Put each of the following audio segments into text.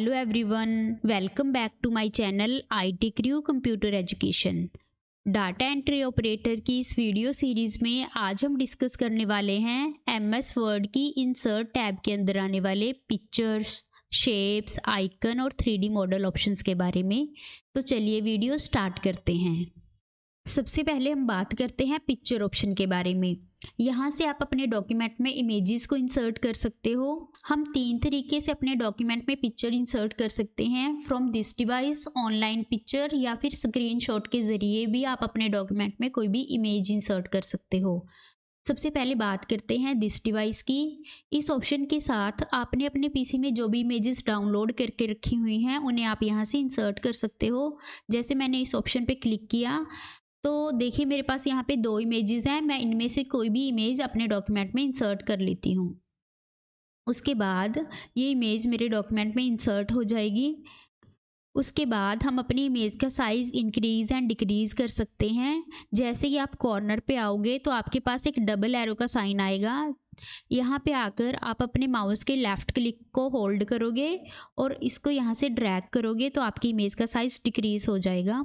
Hello everyone, welcome back to my channel IT Crew Computer Education। Data entry operator की इस video series में आज हम discuss करने वाले हैं MS वर्ड की इंसर्ट टैब के अंदर आने वाले पिक्चर्स, शेप्स, आइकन और 3D मॉडल ऑप्शंस के बारे में। तो चलिए वीडियो स्टार्ट करते हैं। सबसे पहले हम बात करते हैं पिक्चर ऑप्शन के बारे में। यहाँ से आप अपने डॉक्यूमेंट में इमेजेस को इंसर्ट कर सकते हो। हम 3 तरीके से अपने डॉक्यूमेंट में पिक्चर इंसर्ट कर सकते हैं, from this device, online picture या फिर स्क्रीनशॉट के ज़रिए भी आप अपने डॉक्यूमेंट में कोई भी इमेज इंसर्ट कर सकते हो। सबसे पहले बात करते हैं दिस डिवाइस की। इस ऑप्शन के साथ आपने अपने पीसी में जो भी इमेजेस डाउनलोड करके रखी हुई हैं उन्हें आप यहाँ से इंसर्ट कर सकते हो। जैसे मैंने इस ऑप्शन पे क्लिक किया तो देखिए मेरे पास यहाँ पे 2 इमेजेस हैं। मैं इनमें से कोई भी इमेज अपने डॉक्यूमेंट में इंसर्ट कर लेती हूँ। उसके बाद ये इमेज मेरे डॉक्यूमेंट में इंसर्ट हो जाएगी। उसके बाद हम अपनी इमेज का साइज़ इंक्रीज़ एंड डिक्रीज़ कर सकते हैं। जैसे कि आप कॉर्नर पे आओगे तो आपके पास एक डबल एरो का साइन आएगा। यहाँ पे आकर आप अपने माउस के लेफ़्ट क्लिक को होल्ड करोगे और इसको यहाँ से ड्रैग करोगे तो आपकी इमेज का साइज़ डिक्रीज़ हो जाएगा।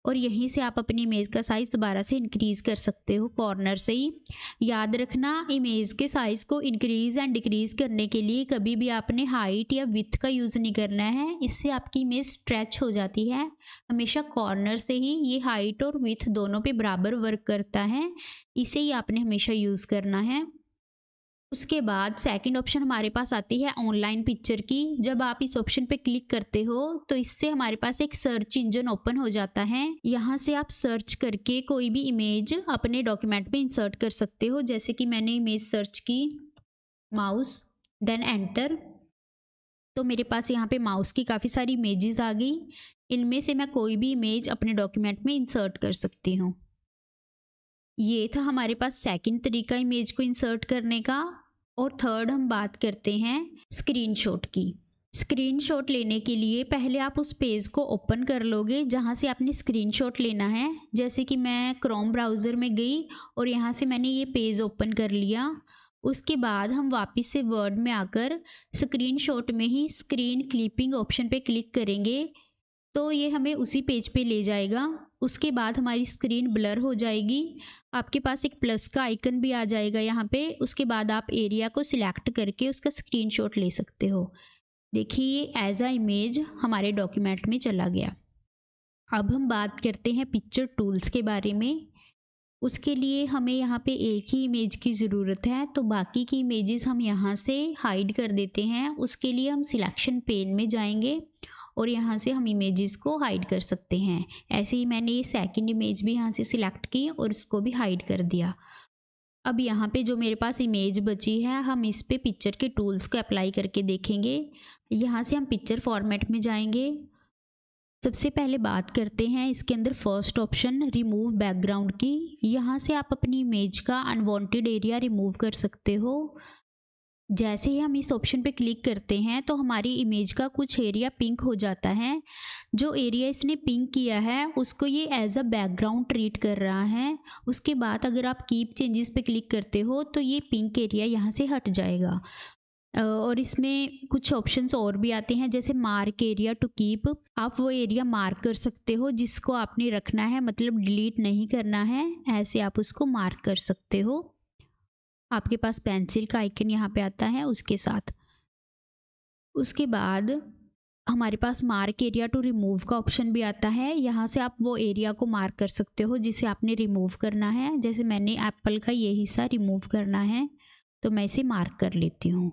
और यहीं से आप अपनी इमेज का साइज़ दोबारा से इंक्रीज़ कर सकते हो कॉर्नर से ही। याद रखना, इमेज के साइज़ को इंक्रीज़ एंड डिक्रीज़ करने के लिए कभी भी आपने हाइट या विड्थ का यूज़ नहीं करना है, इससे आपकी इमेज स्ट्रेच हो जाती है। हमेशा कॉर्नर से ही ये हाइट और विड्थ दोनों पे बराबर वर्क करता है, इसे ही आपने हमेशा यूज़ करना है। उसके बाद सेकंड ऑप्शन हमारे पास आती है ऑनलाइन पिक्चर की। जब आप इस ऑप्शन पे क्लिक करते हो तो इससे हमारे पास एक सर्च इंजन ओपन हो जाता है। यहाँ से आप सर्च करके कोई भी इमेज अपने डॉक्यूमेंट में इंसर्ट कर सकते हो। जैसे कि मैंने इमेज सर्च की माउस, देन एंटर, तो मेरे पास यहाँ पे माउस की काफ़ी सारी इमेजेस आ गई। इनमें से मैं कोई भी इमेज अपने डॉक्यूमेंट में इंसर्ट कर सकती हूँ। ये था हमारे पास सेकंड तरीका इमेज को इंसर्ट करने का। और थर्ड हम बात करते हैं स्क्रीनशॉट की। स्क्रीनशॉट लेने के लिए पहले आप उस पेज को ओपन कर लोगे जहाँ से आपने स्क्रीनशॉट लेना है। जैसे कि मैं क्रोम ब्राउज़र में गई और यहाँ से मैंने ये पेज ओपन कर लिया। उसके बाद हम वापस से वर्ड में आकर स्क्रीनशॉट में ही स्क्रीन क्लिपिंग ऑप्शन पे क्लिक करेंगे तो ये हमें उसी पेज पे ले जाएगा। उसके बाद हमारी स्क्रीन ब्लर हो जाएगी। आपके पास एक प्लस का आइकन भी आ जाएगा यहाँ पे। उसके बाद आप एरिया को सिलेक्ट करके उसका स्क्रीनशॉट ले सकते हो। देखिए एज अ इमेज हमारे डॉक्यूमेंट में चला गया। अब हम बात करते हैं पिक्चर टूल्स के बारे में। उसके लिए हमें यहाँ पे एक ही इमेज की ज़रूरत है, तो बाकी की इमेजेस हम यहाँ से हाइड कर देते हैं। उसके लिए हम सिलेक्शन पेन में जाएंगे और यहाँ से हम इमेजेस को हाइड कर सकते हैं। ऐसे ही मैंने ये सेकंड इमेज भी यहाँ से सिलेक्ट की और इसको भी हाइड कर दिया। अब यहाँ पे जो मेरे पास इमेज बची है हम इस पे पिक्चर के टूल्स को अप्लाई करके देखेंगे। यहाँ से हम पिक्चर फॉर्मेट में जाएंगे। सबसे पहले बात करते हैं इसके अंदर फर्स्ट ऑप्शन रिमूव बैकग्राउंड की। यहाँ से आप अपनी इमेज का अनवांटेड एरिया रिमूव कर सकते हो। जैसे ही हम इस ऑप्शन पे क्लिक करते हैं तो हमारी इमेज का कुछ एरिया पिंक हो जाता है। जो एरिया इसने पिंक किया है उसको ये एज अ बैकग्राउंड ट्रीट कर रहा है। उसके बाद अगर आप कीप चेंजेस पे क्लिक करते हो तो ये पिंक एरिया यहाँ से हट जाएगा। और इसमें कुछ ऑप्शंस और भी आते हैं, जैसे मार्क एरिया टू कीप। आप वो एरिया मार्क कर सकते हो जिसको आपने रखना है, मतलब डिलीट नहीं करना है, ऐसे आप उसको मार्क कर सकते हो। आपके पास पेंसिल का आइकन यहाँ पे आता है उसके साथ। उसके बाद हमारे पास मार्क एरिया टू रिमूव का ऑप्शन भी आता है। यहाँ से आप वो एरिया को मार्क कर सकते हो जिसे आपने रिमूव करना है। जैसे मैंने एप्पल का ये हिस्सा रिमूव करना है तो मैं इसे मार्क कर लेती हूँ।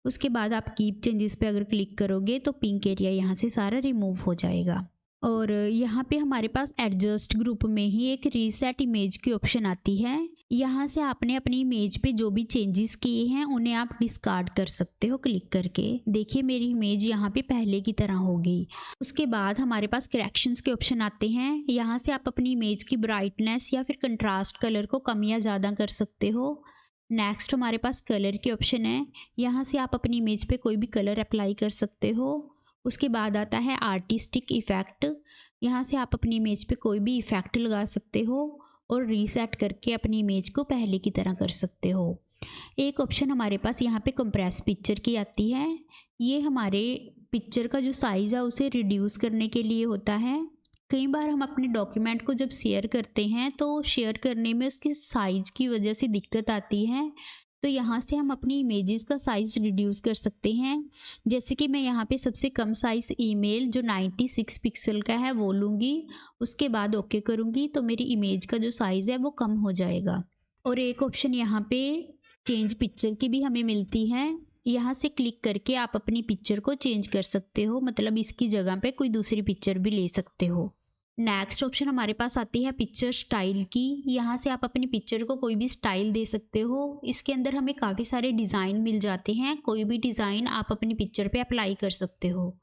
उसके बाद आप कीप चेंजेस पे अगर क्लिक करोगे तो पिंक एरिया यहाँ से सारा रिमूव हो जाएगा। और यहाँ पे हमारे पास एडजस्ट ग्रुप में ही एक रीसेट इमेज की ऑप्शन आती है। यहाँ से आपने अपनी इमेज पे जो भी चेंजेस किए हैं उन्हें आप डिस्कार्ड कर सकते हो क्लिक करके। देखिए मेरी इमेज यहाँ पे पहले की तरह हो गई। उसके बाद हमारे पास करेक्शंस के ऑप्शन आते हैं। यहाँ से आप अपनी इमेज की ब्राइटनेस या फिर कंट्रास्ट कलर को कम या ज़्यादा कर सकते हो। नेक्स्ट हमारे पास कलर के ऑप्शन है। यहाँ से आप अपनी इमेज पे कोई भी कलर अप्लाई कर सकते हो। उसके बाद आता है आर्टिस्टिक इफ़ेक्ट। यहाँ से आप अपनी इमेज पे कोई भी इफ़ेक्ट लगा सकते हो और रीसेट करके अपनी इमेज को पहले की तरह कर सकते हो। एक ऑप्शन हमारे पास यहाँ पे कंप्रेस पिक्चर की आती है। ये हमारे पिक्चर का जो साइज़ है उसे रिड्यूस करने के लिए होता है। कई बार हम अपने डॉक्यूमेंट को जब शेयर करते हैं तो शेयर करने में उसकी साइज़ की वजह से दिक्कत आती है, तो यहाँ से हम अपनी इमेजेस का साइज़ रिड्यूस कर सकते हैं। जैसे कि मैं यहाँ पे सबसे कम साइज़ ईमेल जो 96 पिक्सल का है वो लूँगी, उसके बाद ओके करूँगी तो मेरी इमेज का जो साइज़ है वो कम हो जाएगा। और एक ऑप्शन यहाँ पे चेंज पिक्चर की भी हमें मिलती है। यहाँ से क्लिक करके आप अपनी पिक्चर को चेंज कर सकते हो, मतलब इसकी जगह पे कोई दूसरी पिक्चर भी ले सकते हो। नेक्स्ट ऑप्शन हमारे पास आती है पिक्चर स्टाइल की। यहाँ से आप अपनी पिक्चर को कोई भी स्टाइल दे सकते हो। इसके अंदर हमें काफ़ी सारे डिज़ाइन मिल जाते हैं, कोई भी डिज़ाइन आप अपनी पिक्चर पे अप्लाई कर सकते हो।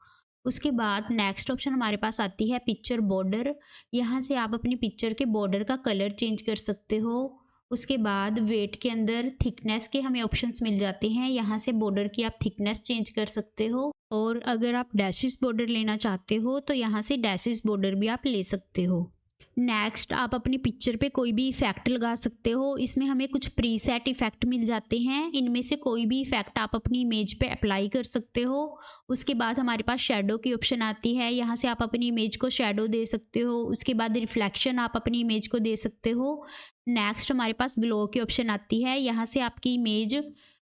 उसके बाद नेक्स्ट ऑप्शन हमारे पास आती है पिक्चर बॉर्डर। यहाँ से आप अपनी पिक्चर के बॉर्डर का कलर चेंज कर सकते हो। उसके बाद वेट के अंदर थिकनेस के हमें ऑप्शंस मिल जाते हैं, यहाँ से बॉर्डर की आप थिकनेस चेंज कर सकते हो। और अगर आप डैशेस बॉर्डर लेना चाहते हो तो यहाँ से डैशेस बॉर्डर भी आप ले सकते हो। नेक्स्ट आप अपनी पिक्चर पे कोई भी इफ़ेक्ट लगा सकते हो। इसमें हमें कुछ प्रीसेट इफ़ेक्ट मिल जाते हैं, इनमें से कोई भी इफ़ेक्ट आप अपनी इमेज पे अप्लाई कर सकते हो। उसके बाद हमारे पास शेडो की ऑप्शन आती है, यहाँ से आप अपनी इमेज को शेडो दे सकते हो। उसके बाद रिफ्लेक्शन आप अपनी इमेज को दे सकते हो। नेक्स्ट हमारे पास ग्लो की ऑप्शन आती है, यहाँ से आपकी इमेज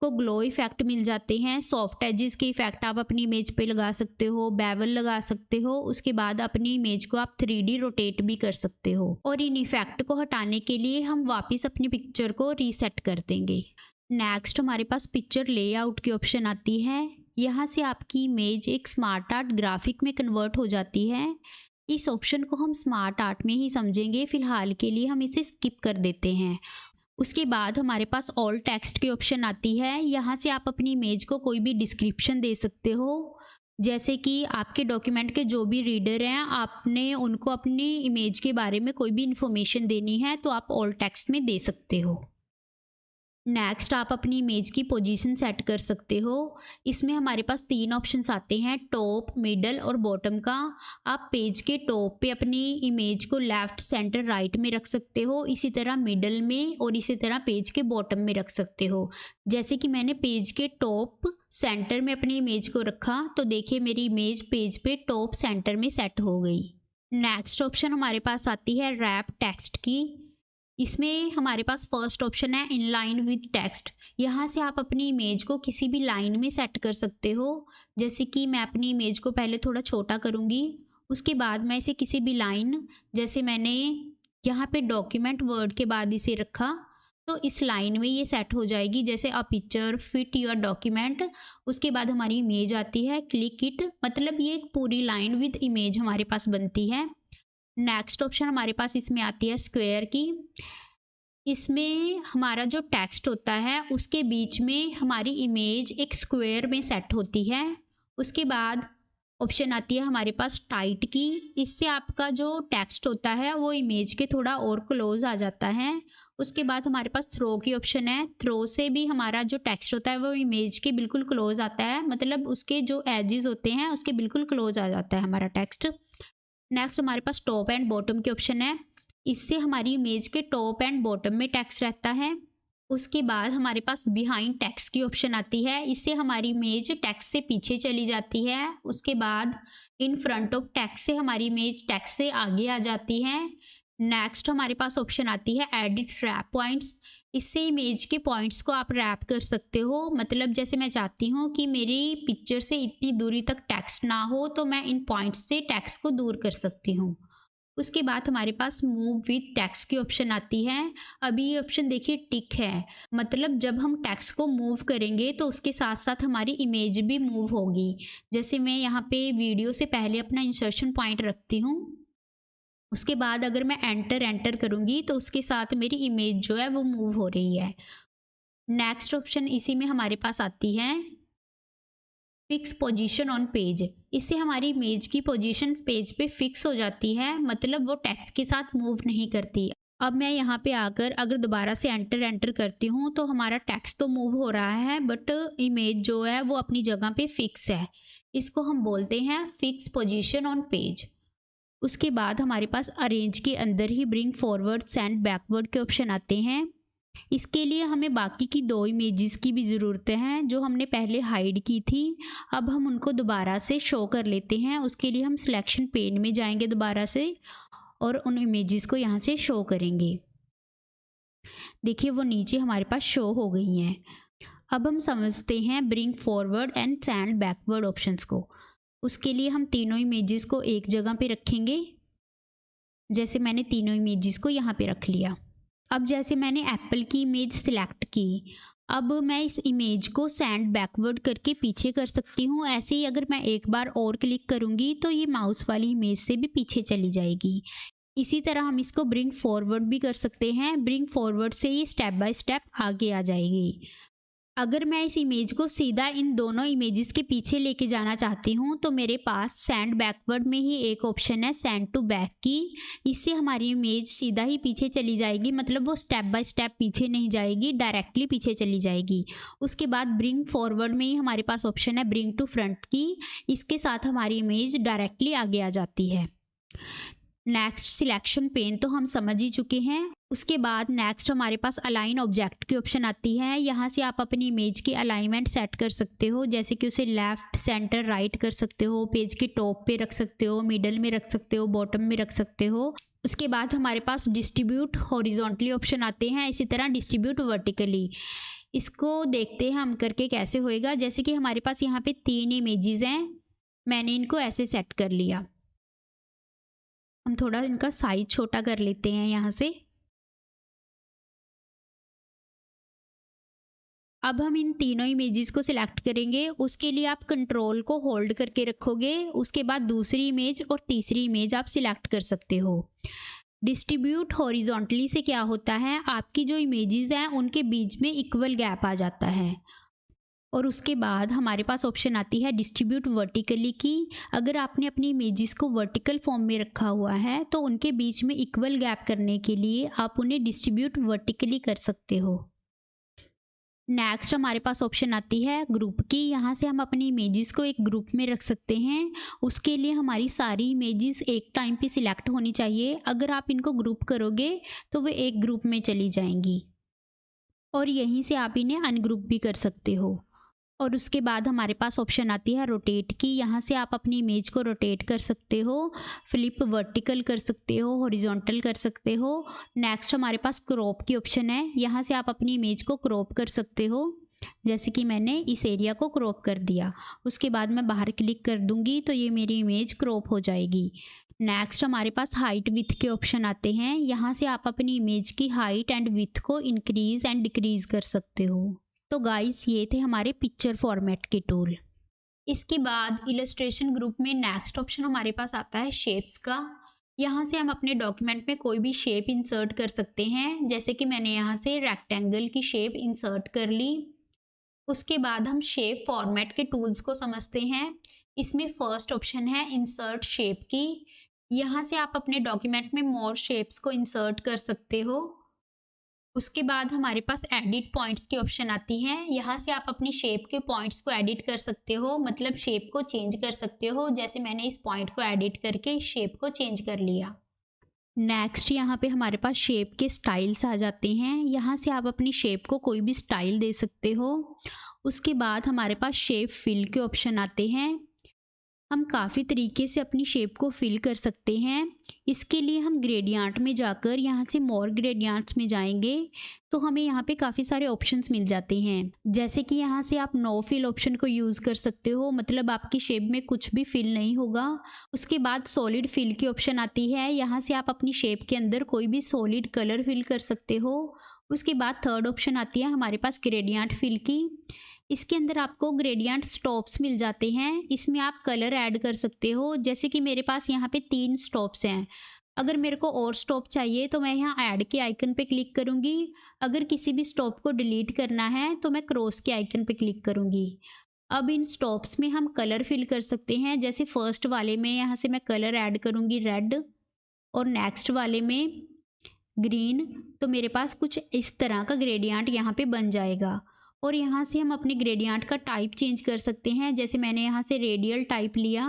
को ग्लो इफेक्ट मिल जाते हैं। सॉफ्ट एजेस के इफेक्ट आप अपनी इमेज पे लगा सकते हो, बेवल लगा सकते हो। उसके बाद अपनी इमेज को आप 3D रोटेट भी कर सकते हो। और इन इफेक्ट को हटाने के लिए हम वापस अपनी पिक्चर को रीसेट कर देंगे। नेक्स्ट हमारे पास पिक्चर लेआउट की ऑप्शन आती है, यहाँ से आपकी इमेज एक स्मार्ट आर्ट ग्राफिक में कन्वर्ट हो जाती है। इस ऑप्शन को हम स्मार्ट आर्ट में ही समझेंगे, फिलहाल के लिए हम इसे स्किप कर देते हैं। उसके बाद हमारे पास ऑल टेक्स्ट की ऑप्शन आती है, यहाँ से आप अपनी इमेज को कोई भी डिस्क्रिप्शन दे सकते हो। जैसे कि आपके डॉक्यूमेंट के जो भी रीडर हैं, आपने उनको अपनी इमेज के बारे में कोई भी इंफॉर्मेशन देनी है तो आप ऑल टेक्स्ट में दे सकते हो। नेक्स्ट आप अपनी इमेज की पोजीशन सेट कर सकते हो। इसमें हमारे पास 3 ऑप्शंस आते हैं, टॉप, मिडल और बॉटम का। आप पेज के टॉप पे अपनी इमेज को लेफ़्ट, सेंटर, राइट में रख सकते हो, इसी तरह मिडल में और इसी तरह पेज के बॉटम में रख सकते हो। जैसे कि मैंने पेज के टॉप सेंटर में अपनी इमेज को रखा तो देखिए मेरी इमेज पेज पे टॉप सेंटर में सेट हो गई। नेक्स्ट ऑप्शन हमारे पास आती है रैप टेक्स्ट की। इसमें हमारे पास फर्स्ट ऑप्शन है इन लाइन विद टेक्स्ट। यहाँ से आप अपनी इमेज को किसी भी लाइन में सेट कर सकते हो। जैसे कि मैं अपनी इमेज को पहले थोड़ा छोटा करूँगी, उसके बाद मैं इसे किसी भी लाइन, जैसे मैंने यहाँ पे डॉक्यूमेंट वर्ड के बाद इसे रखा तो इस लाइन में ये सेट हो जाएगी। जैसे a picture fit your document, उसके बाद हमारी इमेज आती है, क्लिक इट, मतलब ये एक पूरी लाइन विद इमेज हमारे पास बनती है। नेक्स्ट ऑप्शन हमारे पास इसमें आती है स्क्वायर की। इसमें हमारा जो टेक्स्ट होता है उसके बीच में हमारी इमेज एक स्क्वायर में सेट होती है। उसके बाद ऑप्शन आती है हमारे पास टाइट की। इससे आपका जो टेक्स्ट होता है वो इमेज के थोड़ा और क्लोज आ जाता है। उसके बाद हमारे पास थ्रो की ऑप्शन है। थ्रो से भी हमारा जो टेक्स्ट होता है वो इमेज के बिल्कुल क्लोज आता है, मतलब उसके जो एजेस होते हैं उसके बिल्कुल क्लोज आ जाता है हमारा टेक्स्ट। नेक्स्ट हमारे पास टॉप एंड बॉटम की ऑप्शन है। इससे हमारी इमेज के टॉप एंड बॉटम में टेक्स्ट रहता है। उसके बाद हमारे पास बिहाइंड टेक्स्ट की ऑप्शन आती है। इससे हमारी इमेज टेक्स्ट से पीछे चली जाती है। उसके बाद इन फ्रंट ऑफ टेक्स्ट से हमारी इमेज टेक्स्ट से आगे आ जाती है। नेक्स्ट हमारे पास ऑप्शन आती है एडिट रैप पॉइंट्स। इससे इमेज के पॉइंट्स को आप रैप कर सकते हो, मतलब जैसे मैं चाहती हूँ कि मेरी पिक्चर से इतनी दूरी तक टेक्स्ट ना हो तो मैं इन पॉइंट्स से टेक्स्ट को दूर कर सकती हूँ। उसके बाद हमारे पास मूव विद टेक्स्ट की ऑप्शन आती है। अभी ये ऑप्शन देखिए टिक है, मतलब जब हम टेक्स्ट को मूव करेंगे तो उसके साथ साथ हमारी इमेज भी मूव होगी। जैसे मैं यहाँ पे वीडियो से पहले अपना इंसर्शन पॉइंट रखती हूँ, उसके बाद अगर मैं एंटर करूँगी तो उसके साथ मेरी इमेज जो है वो मूव हो रही है। नेक्स्ट ऑप्शन इसी में हमारे पास आती है फिक्स पोजीशन ऑन पेज। इससे हमारी इमेज की पोजीशन पेज पे फिक्स हो जाती है, मतलब वो टेक्स्ट के साथ मूव नहीं करती। अब मैं यहाँ पे आकर अगर दोबारा से एंटर करती हूँ तो हमारा टेक्स्ट तो मूव हो रहा है बट इमेज जो है वो अपनी जगह पे फिक्स है। इसको हम बोलते हैं फिक्स पोजीशन ऑन पेज। उसके बाद हमारे पास अरेंज के अंदर ही ब्रिंग फॉरवर्ड, सेंड बैकवर्ड के ऑप्शन आते हैं। इसके लिए हमें बाकी की 2 इमेजेस की भी ज़रूरत है जो हमने पहले हाइड की थी। अब हम उनको दोबारा से शो कर लेते हैं। उसके लिए हम सिलेक्शन पेन में जाएंगे दोबारा से और उन इमेजेस को यहाँ से शो करेंगे। देखिए वो नीचे हमारे पास शो हो गई हैं। अब हम समझते हैं bring forward and send backward options को। उसके लिए हम तीनों इमेजेस को एक जगह पे रखेंगे। जैसे मैंने तीनों इमेजेस को यहाँ पे रख लिया। अब जैसे मैंने एप्पल की इमेज सिलेक्ट की, अब मैं इस इमेज को सेंड बैकवर्ड करके पीछे कर सकती हूँ। ऐसे ही अगर मैं एक बार और क्लिक करूँगी तो ये माउस वाली इमेज से भी पीछे चली जाएगी। इसी तरह हम इसको ब्रिंग फॉरवर्ड भी कर सकते हैं। ब्रिंग फॉरवर्ड से ये स्टेप बाय स्टेप आगे आ जाएगी। अगर मैं इस इमेज को सीधा इन दोनों इमेजेस के पीछे लेके जाना चाहती हूँ तो मेरे पास सेंड बैकवर्ड में ही एक ऑप्शन है सेंड टू बैक की। इससे हमारी इमेज सीधा ही पीछे चली जाएगी, मतलब वो स्टेप बाय स्टेप पीछे नहीं जाएगी, डायरेक्टली पीछे चली जाएगी। उसके बाद ब्रिंग फॉरवर्ड में ही हमारे पास ऑप्शन है ब्रिंग टू फ्रंट की। इसके साथ हमारी इमेज डायरेक्टली आगे आ जाती है। नेक्स्ट सिलेक्शन पेन तो हम समझ ही चुके हैं। उसके बाद नेक्स्ट हमारे पास अलाइन ऑब्जेक्ट की ऑप्शन आती है। यहाँ से आप अपनी इमेज की अलाइनमेंट सेट कर सकते हो, जैसे कि उसे लेफ्ट, सेंटर, राइट कर सकते हो, पेज के टॉप पे रख सकते हो, मिडल में रख सकते हो, बॉटम में रख सकते हो। उसके बाद हमारे पास डिस्ट्रीब्यूट हॉरिजॉन्टली ऑप्शन आते हैं, इसी तरह डिस्ट्रीब्यूट वर्टिकली। इसको देखते हैं हम करके कैसे होएगा। जैसे कि हमारे पास यहाँ पे 3 इमेजेस हैं, मैंने इनको ऐसे सेट कर लिया। हम थोड़ा इनका साइज छोटा कर लेते हैं यहाँ से। अब हम इन तीनों इमेजेस को सिलेक्ट करेंगे। उसके लिए आप कंट्रोल को होल्ड करके रखोगे। उसके बाद दूसरी इमेज और तीसरी इमेज आप सिलेक्ट कर सकते हो। डिस्ट्रीब्यूट हॉरिजॉन्टली से क्या होता है, आपकी जो इमेजेस हैं उनके बीच में इक्वल गैप आ जाता है। और उसके बाद हमारे पास ऑप्शन आती है डिस्ट्रीब्यूट वर्टिकली की। अगर आपने अपनी इमेजेस को वर्टिकल फॉर्म में रखा हुआ है तो उनके बीच में इक्वल गैप करने के लिए आप उन्हें डिस्ट्रीब्यूट वर्टिकली कर सकते हो। नेक्स्ट हमारे पास ऑप्शन आती है ग्रुप की। यहाँ से हम अपनी इमेजेस को एक ग्रुप में रख सकते हैं। उसके लिए हमारी सारी इमेजेस एक टाइम पे सिलेक्ट होनी चाहिए। अगर आप इनको ग्रुप करोगे तो वे एक ग्रुप में चली जाएंगी और यहीं से आप इन्हें अनग्रुप भी कर सकते हो। और उसके बाद हमारे पास ऑप्शन आती है रोटेट की। यहाँ से आप अपनी इमेज को रोटेट कर सकते हो, फ्लिप वर्टिकल कर सकते हो, हॉरिजॉन्टल कर सकते हो। नेक्स्ट हमारे पास क्रॉप की ऑप्शन है। यहाँ से आप अपनी इमेज को क्रॉप कर सकते हो, जैसे कि मैंने इस एरिया को क्रॉप कर दिया। उसके बाद मैं बाहर क्लिक कर दूंगी तो ये मेरी इमेज क्रॉप हो जाएगी। नेक्स्ट हमारे पास हाइट विथ के ऑप्शन आते हैं। यहाँ से आप अपनी इमेज की हाइट एंड विथ को इंक्रीज एंड डिक्रीज कर सकते हो। तो गाइस ये थे हमारे पिक्चर फॉर्मेट के टूल। इसके बाद इलस्ट्रेशन ग्रुप में नेक्स्ट ऑप्शन हमारे पास आता है शेप्स का। यहाँ से हम अपने डॉक्यूमेंट में कोई भी शेप इंसर्ट कर सकते हैं, जैसे कि मैंने यहाँ से रेक्टेंगल की शेप इंसर्ट कर ली। उसके बाद हम शेप फॉर्मेट के टूल्स को समझते हैं। इसमें फर्स्ट ऑप्शन है इंसर्ट शेप की। यहाँ से आप अपने डॉक्यूमेंट में मोर शेप्स को इंसर्ट कर सकते हो। उसके बाद हमारे पास एडिट पॉइंट्स की ऑप्शन आती है। यहाँ से आप अपनी शेप के पॉइंट्स को एडिट कर सकते हो, मतलब शेप को चेंज कर सकते हो। जैसे मैंने इस पॉइंट को एडिट करके इस शेप को चेंज कर लिया। नेक्स्ट यहाँ पे हमारे पास शेप के स्टाइल्स आ जाते हैं। यहाँ से आप अपनी शेप को कोई भी स्टाइल दे सकते हो। उसके बाद हमारे पास शेप फिल के ऑप्शन आते हैं। हम काफ़ी तरीके से अपनी शेप को फिल कर सकते हैं। इसके लिए हम ग्रेडियंट में जाकर यहाँ से मोर ग्रेडियंट्स में जाएंगे तो हमें यहाँ पे काफ़ी सारे ऑप्शंस मिल जाते हैं। जैसे कि यहाँ से आप नो फिल ऑप्शन को यूज़ कर सकते हो, मतलब आपकी शेप में कुछ भी फिल नहीं होगा। उसके बाद सॉलिड फिल की ऑप्शन आती है। यहाँ से आप अपनी शेप के अंदर कोई भी सॉलिड कलर फिल कर सकते हो। उसके बाद थर्ड ऑप्शन आती है हमारे पास ग्रेडियंट फिल की। इसके अंदर आपको ग्रेडियंट स्टॉप्स मिल जाते हैं। इसमें आप कलर ऐड कर सकते हो, जैसे कि मेरे पास यहाँ पे 3 स्टॉप्स हैं। अगर मेरे को और स्टॉप चाहिए तो मैं यहाँ ऐड के आइकन पे क्लिक करूँगी। अगर किसी भी स्टॉप को डिलीट करना है तो मैं क्रॉस के आइकन पे क्लिक करूँगी। अब इन स्टॉप्स में हम कलर फिल कर सकते हैं। जैसे फर्स्ट वाले में यहाँ से मैं कलर ऐड करूँगी रेड और नेक्स्ट वाले में ग्रीन। तो मेरे पास कुछ इस तरह का ग्रेडियंट यहाँ पे बन जाएगा। और यहाँ से हम अपने ग्रेडियंट का टाइप चेंज कर सकते हैं। जैसे मैंने यहाँ से रेडियल टाइप लिया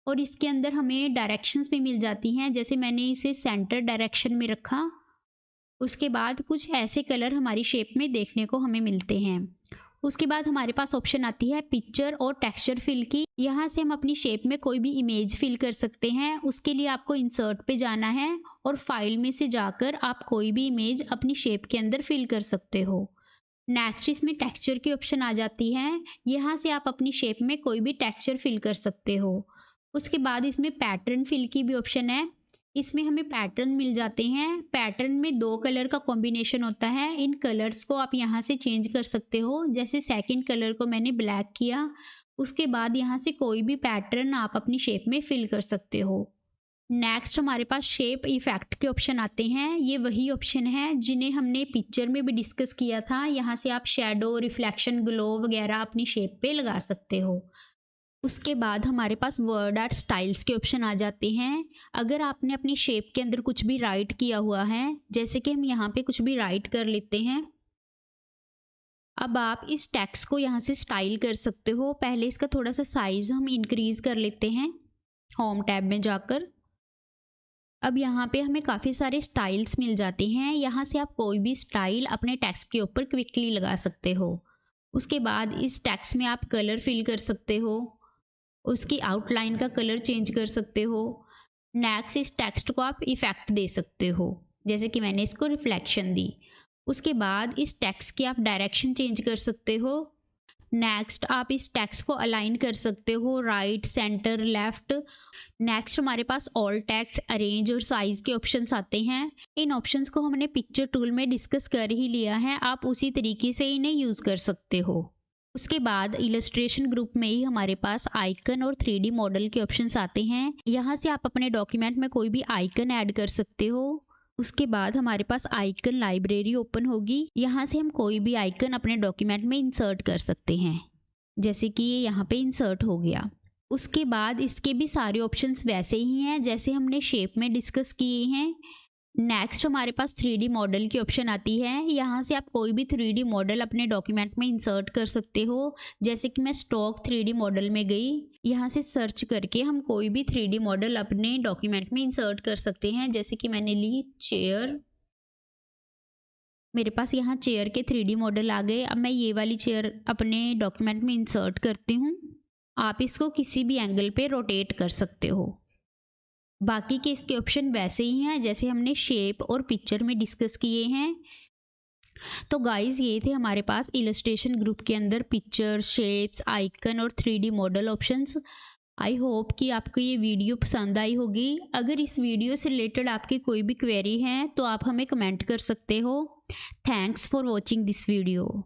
और इसके अंदर हमें डायरेक्शंस भी मिल जाती हैं। जैसे मैंने इसे सेंटर डायरेक्शन में रखा उसके बाद कुछ ऐसे कलर हमारी शेप में देखने को हमें मिलते हैं। उसके बाद हमारे पास ऑप्शन आती है पिक्चर और टेक्सचर फिल की। यहाँ से हम अपनी शेप में कोई भी इमेज फिल कर सकते हैं। उसके लिए आपको इंसर्ट पे जाना है और फाइल में से जाकर आप कोई भी इमेज अपनी शेप के अंदर फिल कर सकते हो। नेक्स्ट इसमें टेक्सचर की ऑप्शन आ जाती है। यहाँ से आप अपनी शेप में कोई भी टेक्सचर फिल कर सकते हो। उसके बाद इसमें पैटर्न फिल की भी ऑप्शन है। इसमें हमें पैटर्न मिल जाते हैं। पैटर्न में 2 कलर का कॉम्बिनेशन होता है। इन कलर्स को आप यहाँ से चेंज कर सकते हो। जैसे सेकंड कलर को मैंने ब्लैक किया, उसके बाद यहाँ से कोई भी पैटर्न आप अपनी शेप में फिल कर सकते हो। नेक्स्ट हमारे पास शेप इफेक्ट के ऑप्शन आते हैं। ये वही ऑप्शन है जिन्हें हमने पिक्चर में भी डिस्कस किया था। यहाँ से आप शेडो, रिफ्लेक्शन, ग्लो वगैरह अपनी शेप पे लगा सकते हो। उसके बाद हमारे पास वर्ड आर्ट स्टाइल्स के ऑप्शन आ जाते हैं। अगर आपने अपनी शेप के अंदर कुछ भी राइट किया हुआ है, जैसे कि हम यहाँ पे कुछ भी राइट कर लेते हैं, अब आप इस टेक्स्ट को यहाँ से स्टाइल कर सकते हो। पहले इसका थोड़ा सा साइज हम इंक्रीज कर लेते हैं होम टैब में जाकर। अब यहाँ पे हमें काफ़ी सारे स्टाइल्स मिल जाते हैं। यहाँ से आप कोई भी स्टाइल अपने टेक्स्ट के ऊपर क्विकली लगा सकते हो। उसके बाद इस टेक्स्ट में आप कलर फिल कर सकते हो, उसकी आउटलाइन का कलर चेंज कर सकते हो। नेक्स्ट इस टेक्स्ट को आप इफेक्ट दे सकते हो, जैसे कि मैंने इसको रिफ्लेक्शन दी। उसके बाद इस टेक्स्ट की आप डायरेक्शन चेंज कर सकते हो। नेक्स्ट आप इस टेक्स्ट को अलाइन कर सकते हो, राइट, सेंटर, लेफ्ट। नेक्स्ट हमारे पास ऑल टेक्स्ट, अरेंज और साइज के ऑप्शंस आते हैं। इन ऑप्शंस को हमने पिक्चर टूल में डिस्कस कर ही लिया है, आप उसी तरीके से इन्हें यूज़ कर सकते हो। उसके बाद इलस्ट्रेशन ग्रुप में ही हमारे पास आइकन और 3D मॉडल के ऑप्शंस आते हैं। यहाँ से आप अपने डॉक्यूमेंट में कोई भी आइकन ऐड कर सकते हो। उसके बाद हमारे पास आइकन लाइब्रेरी ओपन होगी। यहाँ से हम कोई भी आइकन अपने डॉक्यूमेंट में इंसर्ट कर सकते हैं, जैसे कि ये यहाँ पे इंसर्ट हो गया। उसके बाद इसके भी सारे ऑप्शंस वैसे ही हैं जैसे हमने शेप में डिस्कस किए हैं। नेक्स्ट हमारे पास 3D मॉडल की ऑप्शन आती है। यहाँ से आप कोई भी 3D मॉडल अपने डॉक्यूमेंट में इंसर्ट कर सकते हो। जैसे कि मैं स्टॉक 3D मॉडल में गई, यहाँ से सर्च करके हम कोई भी 3D मॉडल अपने डॉक्यूमेंट में इंसर्ट कर सकते हैं। जैसे कि मैंने ली चेयर, मेरे पास यहाँ चेयर के 3D मॉडल आ गए। अब मैं ये वाली चेयर अपने डॉक्यूमेंट में इंसर्ट करती हूँ। आप इसको किसी भी एंगल पे रोटेट कर सकते हो। बाकी के इसके ऑप्शन वैसे ही हैं जैसे हमने शेप और पिक्चर में डिस्कस किए हैं। तो गाइस ये थे हमारे पास इलस्ट्रेशन ग्रुप के अंदर पिक्चर, शेप्स, आइकन और 3D model options. I hope कि आपको ये वीडियो पसंद आई होगी। अगर इस वीडियो से रिलेटेड आपकी कोई भी क्वेरी है तो आप हमें कमेंट कर सकते हो। Thanks for watching this video.